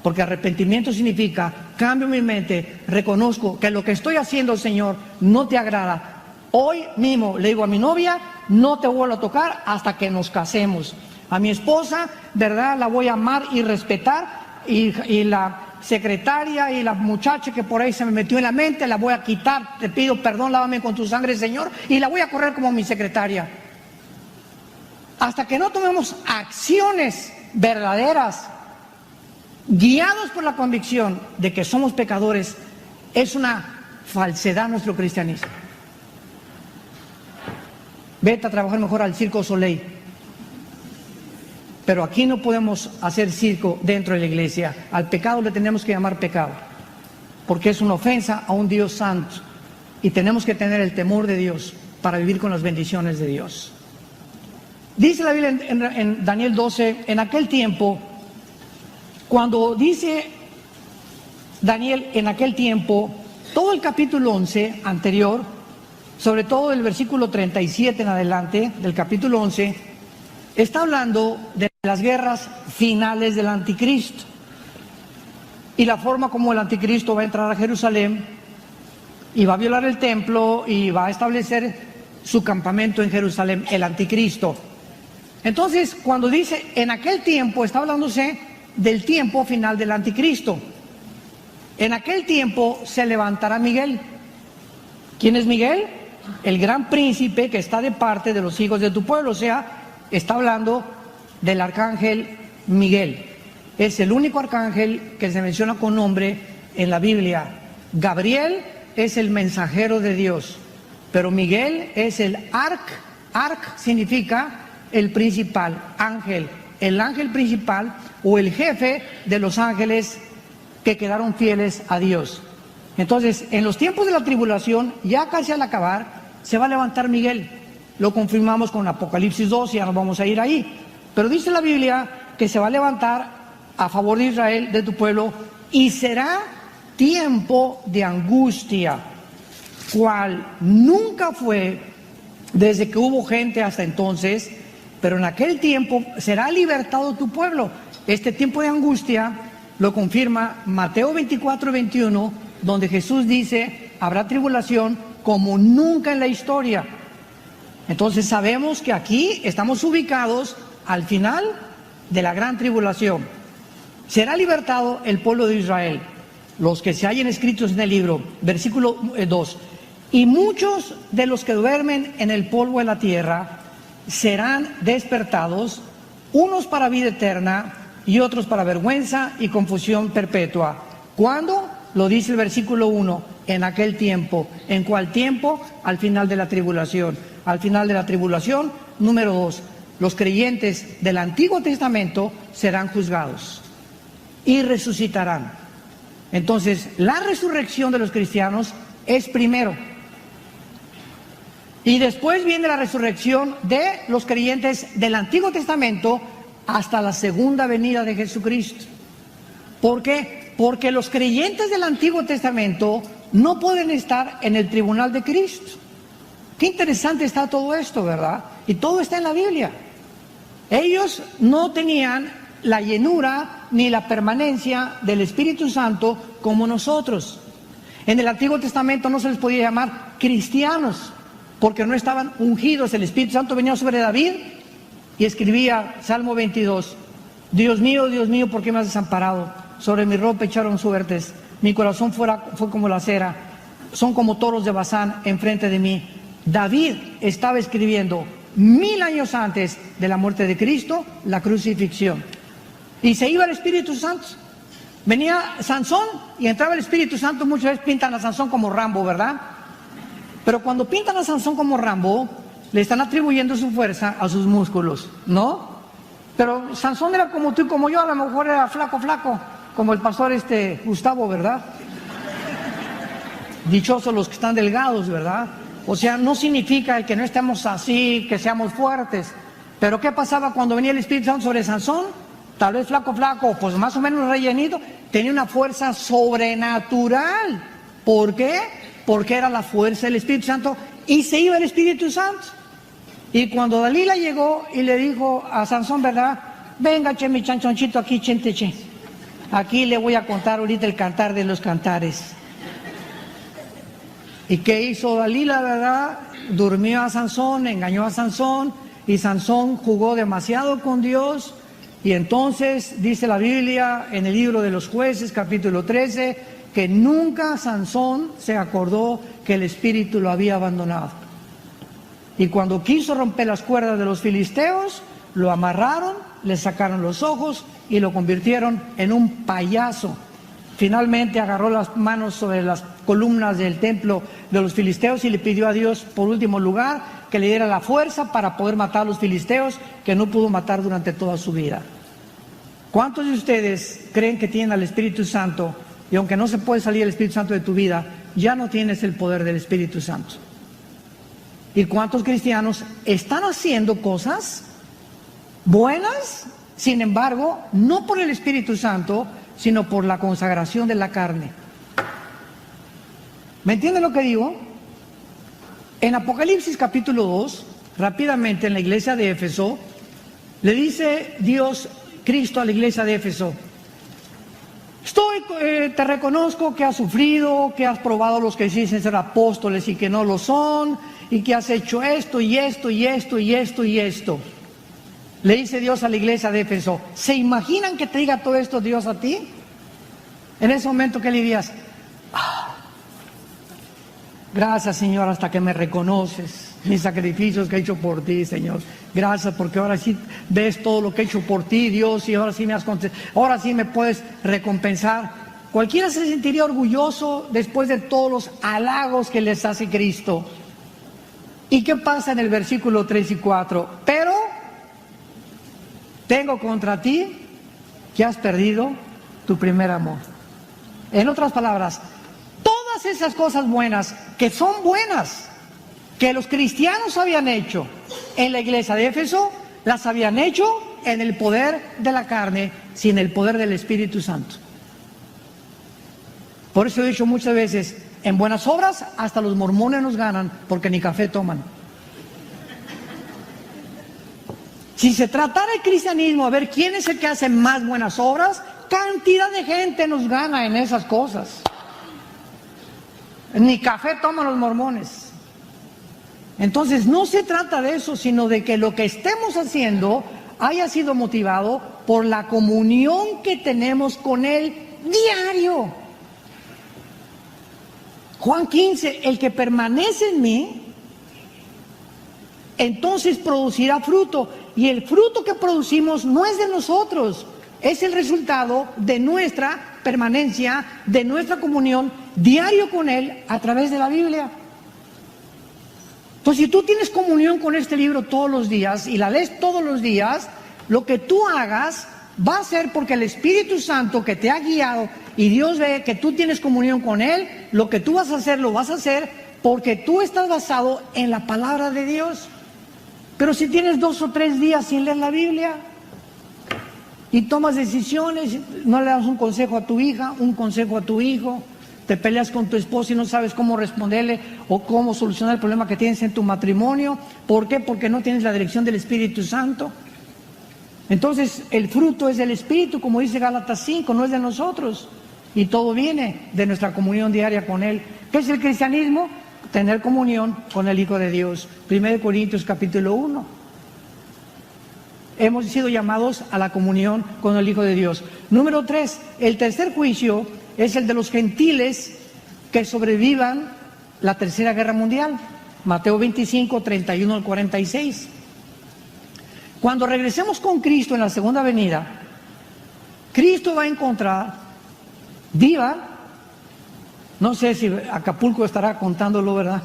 Porque arrepentimiento significa cambio mi mente, reconozco que lo que estoy haciendo, Señor, no te agrada. Hoy mismo le digo a mi novia, no te vuelvo a tocar hasta que nos casemos. A mi esposa, ¿verdad? La voy a amar y respetar, y la secretaria y la muchacha que por ahí se me metió en la mente, la voy a quitar, te pido perdón, lávame con tu sangre, Señor, y la voy a correr como mi secretaria. Hasta que no tomemos acciones verdaderas, guiados por la convicción de que somos pecadores, es una falsedad nuestro cristianismo. Vete a trabajar mejor al Circo Soleil. Pero aquí no podemos hacer circo dentro de la iglesia. Al pecado le tenemos que llamar pecado, porque es una ofensa a un Dios santo. Y tenemos que tener el temor de Dios para vivir con las bendiciones de Dios. Dice la Biblia en Daniel 12, en aquel tiempo, cuando dice Daniel en aquel tiempo, todo el capítulo 11 anterior, sobre todo el versículo 37 en adelante del capítulo 11, está hablando de las guerras finales del anticristo y la forma como el anticristo va a entrar a Jerusalén y va a violar el templo y va a establecer su campamento en Jerusalén, el anticristo. Entonces, cuando dice en aquel tiempo, está hablándose del tiempo final del anticristo. En aquel tiempo se levantará Miguel. ¿Quién es Miguel? El gran príncipe que está de parte de los hijos de tu pueblo. O sea, está hablando del arcángel Miguel. Es el único arcángel que se menciona con nombre en la Biblia. Gabriel es el mensajero de Dios, pero Miguel es el arc significa el principal, ángel, el ángel principal o el jefe de los ángeles que quedaron fieles a Dios. Entonces, en los tiempos de la tribulación, ya casi al acabar, se va a levantar Miguel. Lo confirmamos con Apocalipsis 2, ya nos vamos a ir ahí. Pero dice la Biblia que se va a levantar a favor de Israel, de tu pueblo, y será tiempo de angustia, cual nunca fue desde que hubo gente hasta entonces, pero en aquel tiempo será libertado tu pueblo. Este tiempo de angustia lo confirma Mateo 24:21, donde Jesús dice, habrá tribulación como nunca en la historia. Entonces sabemos que aquí estamos ubicados al final de la gran tribulación. Será libertado el pueblo de Israel, los que se hallen escritos en el libro. Versículo 2. Y muchos de los que duermen en el polvo de la tierra serán despertados, unos para vida eterna y otros para vergüenza y confusión perpetua. ¿Cuándo? Lo dice el versículo 1, en aquel tiempo. ¿En cuál tiempo? Al final de la tribulación. Al final de la tribulación, número 2, los creyentes del Antiguo Testamento serán juzgados y resucitarán. Entonces, la resurrección de los cristianos es primero. Y después viene la resurrección de los creyentes del Antiguo Testamento hasta la segunda venida de Jesucristo. ¿Por qué? Porque los creyentes del Antiguo Testamento no pueden estar en el tribunal de Cristo. Qué interesante está todo esto, ¿verdad? Y todo está en la Biblia. Ellos no tenían la llenura ni la permanencia del Espíritu Santo como nosotros. En el Antiguo Testamento no se les podía llamar cristianos, porque no estaban ungidos. El Espíritu Santo venía sobre David y escribía Salmo 22, Dios mío, ¿por qué me has desamparado? Sobre mi ropa echaron suertes, mi corazón fue como la cera, son como toros de Basán enfrente de mí. David estaba escribiendo 1000 años antes de la muerte de Cristo, la crucifixión. Y se iba el Espíritu Santo. Venía Sansón y entraba el Espíritu Santo. Muchas veces pintan a Sansón como Rambo, ¿verdad? Pero cuando pintan a Sansón como Rambo, le están atribuyendo su fuerza a sus músculos, ¿no? Pero Sansón era como tú y como yo, a lo mejor era flaco, como el pastor Gustavo, ¿verdad? Dichosos los que están delgados, ¿verdad? O sea, no significa que no estemos así, que seamos fuertes. Pero ¿qué pasaba cuando venía el Espíritu Santo sobre Sansón? Tal vez flaco, pues más o menos rellenito, tenía una fuerza sobrenatural. ¿Por qué? Porque era la fuerza del Espíritu Santo y se iba el Espíritu Santo. Y cuando Dalila llegó y le dijo a Sansón, ¿verdad? Venga, che, mi chanchonchito, aquí, chente, che. Aquí le voy a contar ahorita el cantar de los cantares. ¿Y qué hizo Dalila, verdad? Durmió a Sansón, engañó a Sansón, y Sansón jugó demasiado con Dios. Y entonces dice la Biblia en el libro de los Jueces, capítulo 13, que nunca Sansón se acordó que el espíritu lo había abandonado. Y cuando quiso romper las cuerdas de los filisteos, lo amarraron, le sacaron los ojos y lo convirtieron en un payaso. Finalmente agarró las manos sobre las columnas del templo de los filisteos y le pidió a Dios, por último lugar, que le diera la fuerza para poder matar a los filisteos que no pudo matar durante toda su vida. ¿Cuántos de ustedes creen que tienen al Espíritu Santo y aunque no se puede salir el Espíritu Santo de tu vida, ya no tienes el poder del Espíritu Santo? ¿Y cuántos cristianos están haciendo cosas buenas, sin embargo, no por el Espíritu Santo, sino por la consagración de la carne? ¿Me entienden lo que digo? En Apocalipsis capítulo 2, rápidamente en la iglesia de Éfeso, le dice Cristo a la iglesia de Éfeso: te reconozco que has sufrido, que has probado los que dicen ser apóstoles y que no lo son, y que has hecho esto y esto y esto y esto y esto. Le dice Dios a la iglesia de Éfeso. ¿Se imaginan que te diga todo esto Dios a ti? En ese momento, ¿qué le dirías? Gracias, Señor, hasta que me reconoces mis sacrificios que he hecho por ti, Señor. Gracias porque ahora sí ves todo lo que he hecho por ti, Dios, y ahora sí me puedes recompensar. Cualquiera se sentiría orgulloso después de todos los halagos que les hace Cristo. ¿Y qué pasa en el versículo 3 y 4? Pero tengo contra ti que has perdido tu primer amor. En otras palabras, todas esas cosas buenas, que son buenas, que los cristianos habían hecho en la iglesia de Éfeso, las habían hecho en el poder de la carne, sin el poder del Espíritu Santo. Por eso he dicho muchas veces, en buenas obras hasta los mormones nos ganan, porque ni café toman. Si se tratara el cristianismo, a ver quién es el que hace más buenas obras, cantidad de gente nos gana en esas cosas. Ni café toman los mormones. Entonces no se trata de eso, sino de que lo que estemos haciendo haya sido motivado por la comunión que tenemos con Él diario. Juan 15, el que permanece en mí, entonces producirá fruto. Y el fruto que producimos no es de nosotros, es el resultado de nuestra permanencia, de nuestra comunión diario con Él a través de la Biblia. Entonces, si tú tienes comunión con este libro todos los días y la lees todos los días, lo que tú hagas va a ser porque el Espíritu Santo que te ha guiado y Dios ve que tú tienes comunión con Él, lo que tú vas a hacer, lo vas a hacer porque tú estás basado en la palabra de Dios. Pero si tienes 2 o 3 días sin leer la Biblia y tomas decisiones, no le das un consejo a tu hija, un consejo a tu hijo, te peleas con tu esposo y no sabes cómo responderle o cómo solucionar el problema que tienes en tu matrimonio. ¿Por qué? Porque no tienes la dirección del Espíritu Santo. Entonces el fruto es del Espíritu, como dice Gálatas 5, no es de nosotros. Y todo viene de nuestra comunión diaria con Él. ¿Qué es el cristianismo? Tener comunión con el Hijo de Dios. 1 Corintios capítulo 1. Hemos sido llamados a la comunión con el Hijo de Dios. Número 3, el tercer juicio es el de los gentiles que sobrevivan la Tercera Guerra Mundial. Mateo 25, 31 al 46. Cuando regresemos con Cristo en la segunda venida, Cristo va a encontrar viva, no sé si Acapulco estará contándolo, ¿verdad?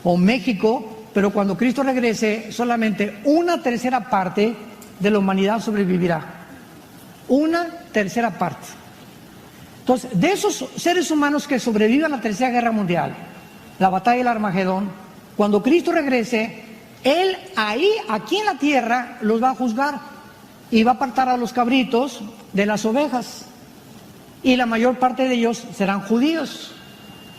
O México, pero cuando Cristo regrese, solamente 1/3 de la humanidad sobrevivirá. 1/3 parte. Entonces, de esos seres humanos que sobrevivan a la Tercera Guerra Mundial, la batalla del Armagedón, cuando Cristo regrese, Él ahí, aquí en la tierra, los va a juzgar y va a apartar a los cabritos de las ovejas. Y la mayor parte de ellos serán judíos.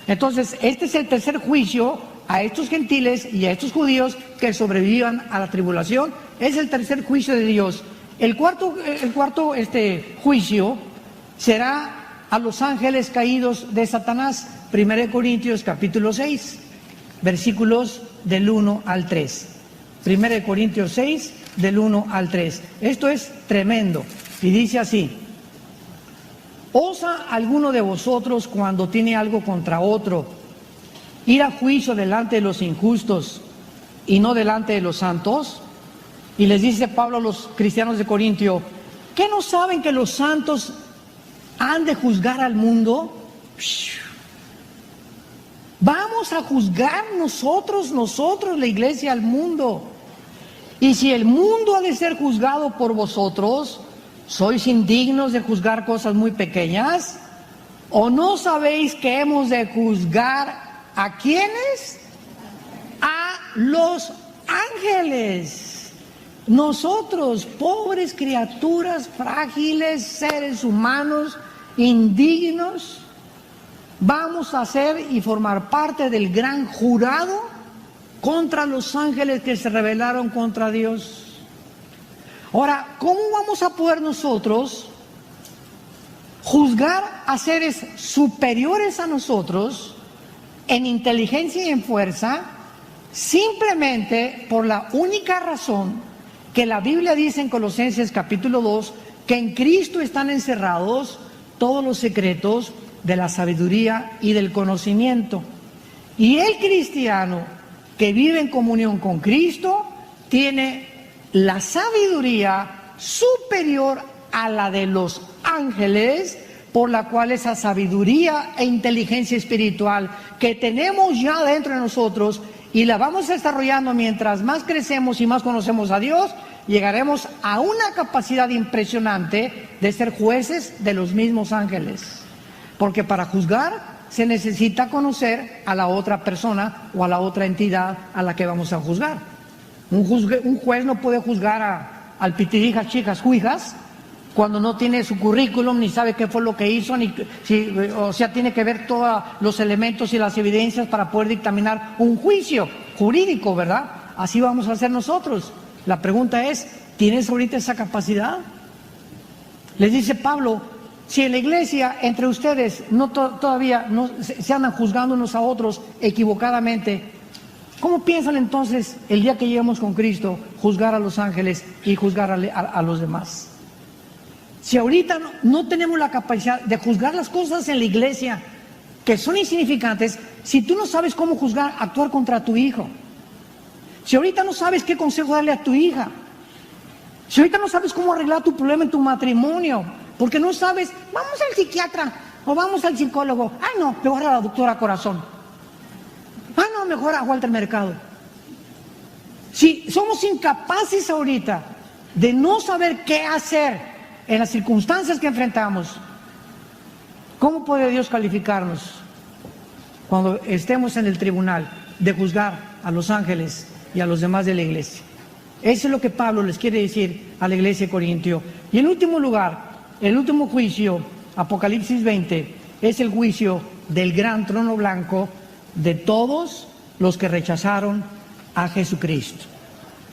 Entonces, este es el tercer juicio a estos gentiles y a estos judíos que sobrevivan a la tribulación. Es el tercer juicio de Dios. El cuarto juicio será a los ángeles caídos de Satanás. 1 Corintios capítulo 6, versículos del 1 al 3. 1 Corintios 6, del 1 al 3. Esto es tremendo. Y dice así: ¿osa alguno de vosotros, cuando tiene algo contra otro, ir a juicio delante de los injustos y no delante de los santos? Y les dice Pablo a los cristianos de Corintio: ¿qué no saben que los santos han de juzgar al mundo? Vamos a juzgar nosotros, la iglesia, al mundo. Y si el mundo ha de ser juzgado por vosotros, ¿sois indignos de juzgar cosas muy pequeñas? ¿O no sabéis que hemos de juzgar a quiénes? A los ángeles. Nosotros, pobres criaturas frágiles, seres humanos, indignos, vamos a ser y formar parte del gran jurado contra los ángeles que se rebelaron contra Dios. Ahora, ¿cómo vamos a poder nosotros juzgar a seres superiores a nosotros en inteligencia y en fuerza, simplemente por la única razón que la Biblia dice en Colosenses capítulo 2, que en Cristo están encerrados todos los secretos de la sabiduría y del conocimiento? Y el cristiano que vive en comunión con Cristo tiene la sabiduría superior a la de los ángeles, por la cual esa sabiduría e inteligencia espiritual que tenemos ya dentro de nosotros y la vamos desarrollando mientras más crecemos y más conocemos a Dios, llegaremos a una capacidad impresionante de ser jueces de los mismos ángeles. Porque para juzgar se necesita conocer a la otra persona o a la otra entidad a la que vamos a juzgar. Un juez no puede juzgar al pitirijas, chicas, juijas, cuando no tiene su currículum, ni sabe qué fue lo que hizo, o sea, tiene que ver todos los elementos y las evidencias para poder dictaminar un juicio jurídico, ¿verdad? Así vamos a hacer nosotros. La pregunta es, ¿Tienes ahorita esa capacidad? Les dice Pablo, si en la iglesia entre ustedes todavía no se andan juzgando unos a otros equivocadamente, ¿cómo piensan entonces el día que lleguemos con Cristo juzgar a los ángeles y juzgar a los demás? Si ahorita no tenemos la capacidad de juzgar las cosas en la iglesia que son insignificantes, si tú no sabes cómo actuar contra tu hijo, si ahorita no sabes qué consejo darle a tu hija, si ahorita no sabes cómo arreglar tu problema en tu matrimonio, porque no sabes, vamos al psiquiatra o vamos al psicólogo, ay no, mejor a la doctora Corazón, ay no, mejor a Walter Mercado. Si somos incapaces ahorita de no saber qué hacer en las circunstancias que enfrentamos, ¿cómo puede Dios calificarnos cuando estemos en el tribunal de juzgar a los ángeles y a los demás de la iglesia? Eso es lo que Pablo les quiere decir a la iglesia de Corintio. Y en último lugar, el último juicio, Apocalipsis 20, es el juicio del gran trono blanco de todos los que rechazaron a Jesucristo.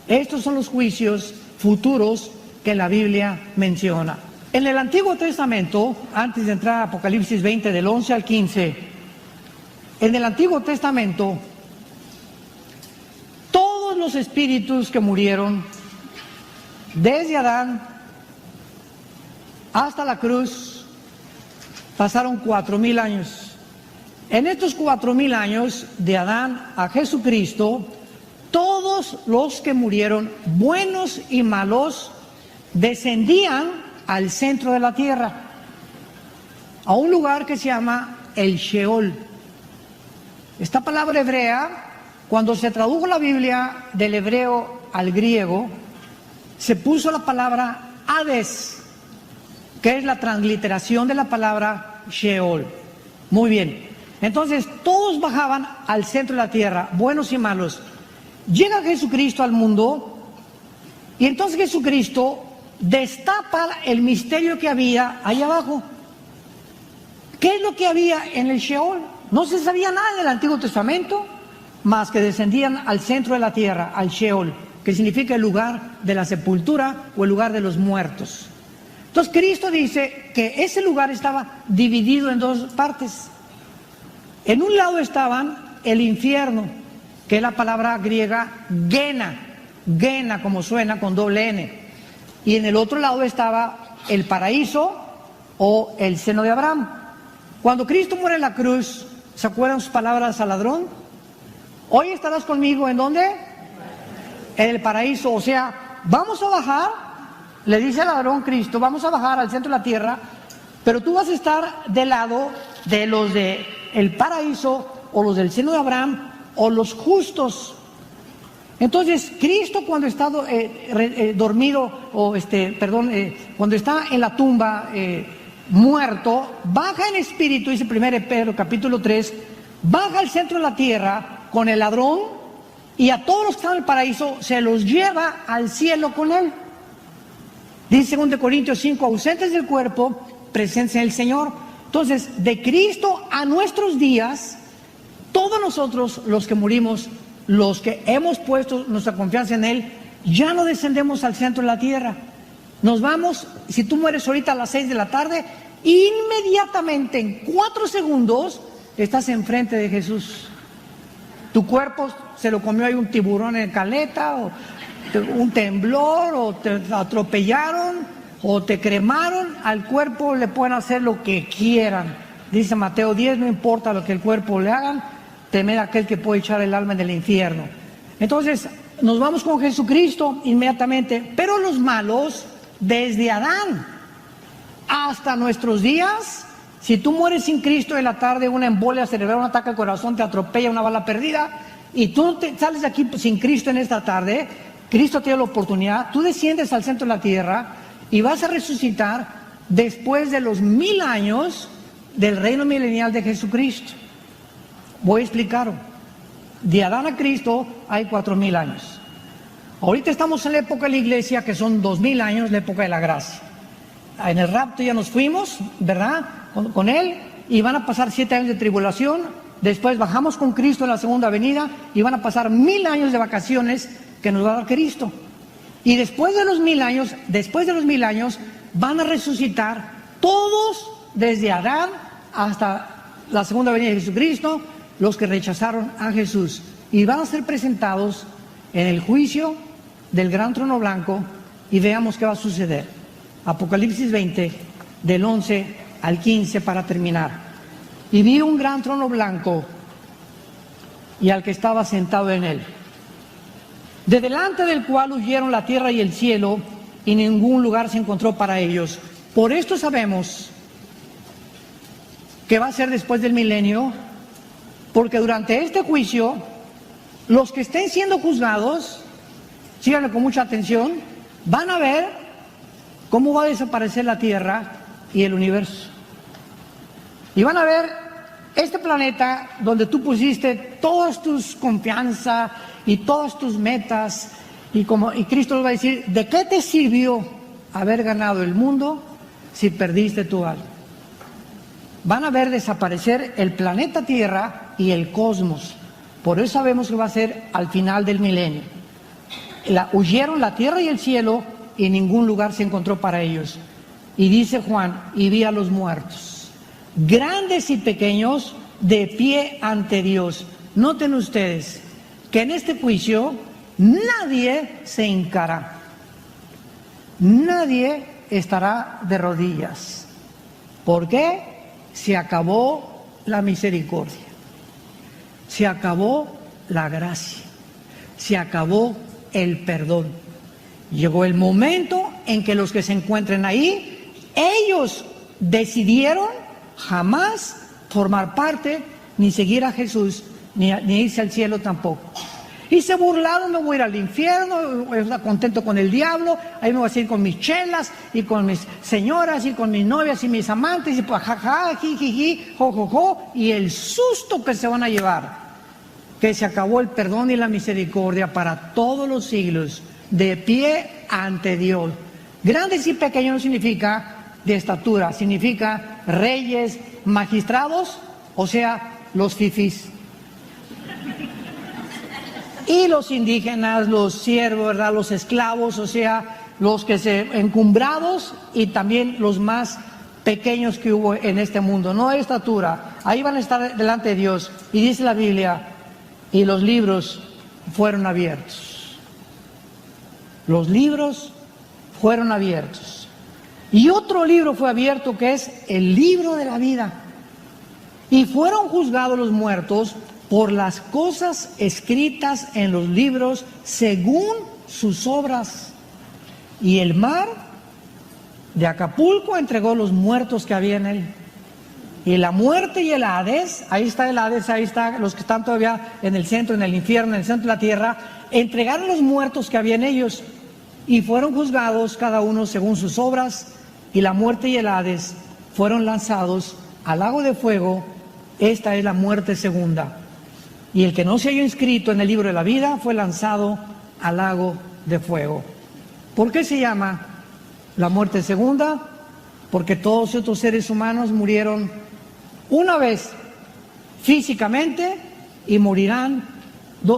Estos son los juicios futuros que la Biblia menciona. En el Antiguo Testamento, antes de entrar a Apocalipsis 20, del 11 al 15, en el Antiguo Testamento, todos los espíritus que murieron, desde Adán hasta la cruz, pasaron 4,000 años. En estos 4,000 años, de Adán a Jesucristo, todos los que murieron, buenos y malos, descendían al centro de la tierra, a un lugar que se llama el Sheol. Esta palabra hebrea, cuando se tradujo la Biblia del hebreo al griego, se puso la palabra Hades, que es la transliteración de la palabra Sheol. Muy bien, entonces todos bajaban al centro de la tierra, buenos y malos. Llega Jesucristo al mundo y entonces Jesucristo destapa el misterio que había ahí abajo. ¿Qué es lo que había en el Sheol? No se sabía nada en el Antiguo Testamento, más que descendían al centro de la tierra, al Sheol, que significa el lugar de la sepultura o el lugar de los muertos. Entonces Cristo dice que ese lugar estaba dividido en dos partes. En un lado estaban el infierno, que es la palabra griega Gena como suena con doble N. Y en el otro lado estaba el paraíso o el seno de Abraham. Cuando Cristo muere en la cruz, ¿se acuerdan sus palabras al ladrón? Hoy estarás conmigo, ¿en dónde? En el paraíso. O sea, vamos a bajar, le dice al ladrón Cristo, vamos a bajar al centro de la tierra, pero tú vas a estar del lado de los del paraíso o los del seno de Abraham o los justos. Entonces, Cristo cuando está dormido, cuando está en la tumba muerto, baja en espíritu, dice 1 Pedro capítulo 3, baja al centro de la tierra con el ladrón y a todos los que están en el paraíso se los lleva al cielo con él. Dice 2 Corintios 5, ausentes del cuerpo, presencia del Señor. Entonces, de Cristo a nuestros días, todos nosotros los que murimos, los que hemos puesto nuestra confianza en Él, ya no descendemos al centro de la tierra. Nos vamos, si tú mueres ahorita a las 6 de la tarde, inmediatamente en 4 segundos estás enfrente de Jesús. Tu cuerpo se lo comió ahí un tiburón en caleta, o un temblor, o te atropellaron, o te cremaron. Al cuerpo le pueden hacer lo que quieran. Dice Mateo 10, no importa lo que el cuerpo le hagan, temer a aquel que puede echar el alma en el infierno. Entonces, nos vamos con Jesucristo inmediatamente, pero los malos, desde Adán hasta nuestros días, si tú mueres sin Cristo en la tarde, una embolia cerebral, un ataque al corazón, te atropella, una bala perdida, y tú sales de aquí sin Cristo en esta tarde, Cristo tiene la oportunidad, tú desciendes al centro de la tierra y vas a resucitar después de los 1000 años del reino milenial de Jesucristo. Voy a explicarlo. De Adán a Cristo hay 4000 años. Ahorita estamos en la época de la iglesia, que son 2000 años, la época de la gracia. En el rapto ya nos fuimos, ¿verdad? Con Él, y van a pasar 7 años de tribulación. Después bajamos con Cristo en la segunda venida y van a pasar 1000 años de vacaciones que nos va a dar Cristo. Y después de los 1000 años, van a resucitar todos desde Adán hasta la segunda venida de Jesucristo, los que rechazaron a Jesús. Y van a ser presentados en el juicio del gran trono blanco y veamos qué va a suceder. Apocalipsis 20, del 11 al 15 para terminar. Y vi un gran trono blanco y al que estaba sentado en él, de delante del cual huyeron la tierra y el cielo, y ningún lugar se encontró para ellos. Por esto sabemos que va a ser después del milenio, porque durante este juicio, los que estén siendo juzgados, síganlo con mucha atención, van a ver cómo va a desaparecer la tierra y el universo. Y van a ver este planeta donde tú pusiste todas tus confianzas y todas tus metas, y Cristo les va a decir, ¿de qué te sirvió haber ganado el mundo si perdiste tu alma? Van a ver desaparecer el planeta Tierra y el cosmos. Por eso sabemos que va a ser al final del milenio. Huyeron la tierra y el cielo y ningún lugar se encontró para ellos. Y dice Juan, y vi a los muertos, grandes y pequeños, de pie ante Dios. Noten ustedes que en este juicio nadie se hincará, nadie estará de rodillas. ¿Por qué? Se acabó la misericordia, se acabó la gracia, se acabó el perdón. Llegó el momento en que los que se encuentren ahí, ellos decidieron jamás formar parte, ni seguir a Jesús, ni irse al cielo tampoco. Y se burlaron, me voy a ir al infierno, estoy contento con el diablo, ahí me voy a ir con mis chelas, y con mis señoras, y con mis novias, y mis amantes, y pues jaja, jijiji, jojojo, y el susto que se van a llevar, que se acabó el perdón y la misericordia para todos los siglos, de pie ante Dios. Grandes y pequeños no significa de estatura, significa reyes, magistrados, o sea, los fifís. Y los indígenas, los siervos, ¿verdad? Los esclavos, o sea, los que se encumbrados, y también los más pequeños que hubo en este mundo, no de estatura. Ahí van a estar delante de Dios. Y dice la Biblia, y los libros fueron abiertos. Los libros fueron abiertos. Y otro libro fue abierto, que es el libro de la vida. Y fueron juzgados los muertos por las cosas escritas en los libros según sus obras. Y el mar de Acapulco entregó los muertos que había en él. Y la muerte y el Hades, ahí está el Hades, ahí están los que están todavía en el centro, en el infierno, en el centro de la tierra, entregaron los muertos que había en ellos y fueron juzgados cada uno según sus obras. Y la muerte y el Hades fueron lanzados al lago de fuego. Esta es la muerte segunda. Y el que no se halló inscrito en el libro de la vida fue lanzado al lago de fuego. ¿Por qué se llama la muerte segunda? Porque todos estos seres humanos murieron una vez físicamente y morirán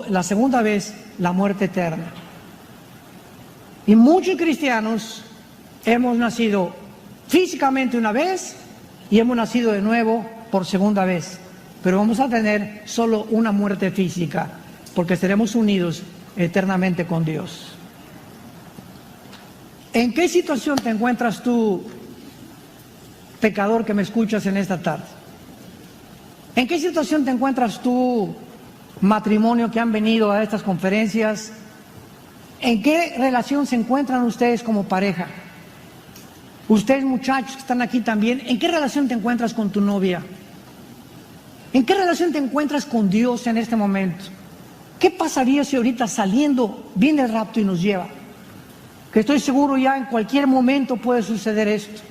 la segunda vez, la muerte eterna. Y muchos cristianos hemos nacido físicamente una vez y hemos nacido de nuevo por segunda vez. Pero vamos a tener solo una muerte física, porque estaremos unidos eternamente con Dios. ¿En qué situación te encuentras tú, pecador que me escuchas en esta tarde? ¿En qué situación te encuentras tú, matrimonio que han venido a estas conferencias? ¿En qué relación se encuentran ustedes como pareja? Ustedes, muchachos que están aquí también, ¿en qué relación te encuentras con tu novia? ¿En qué relación te encuentras con Dios en este momento? ¿Qué pasaría si ahorita saliendo viene el rapto y nos lleva? Que estoy seguro ya en cualquier momento puede suceder esto.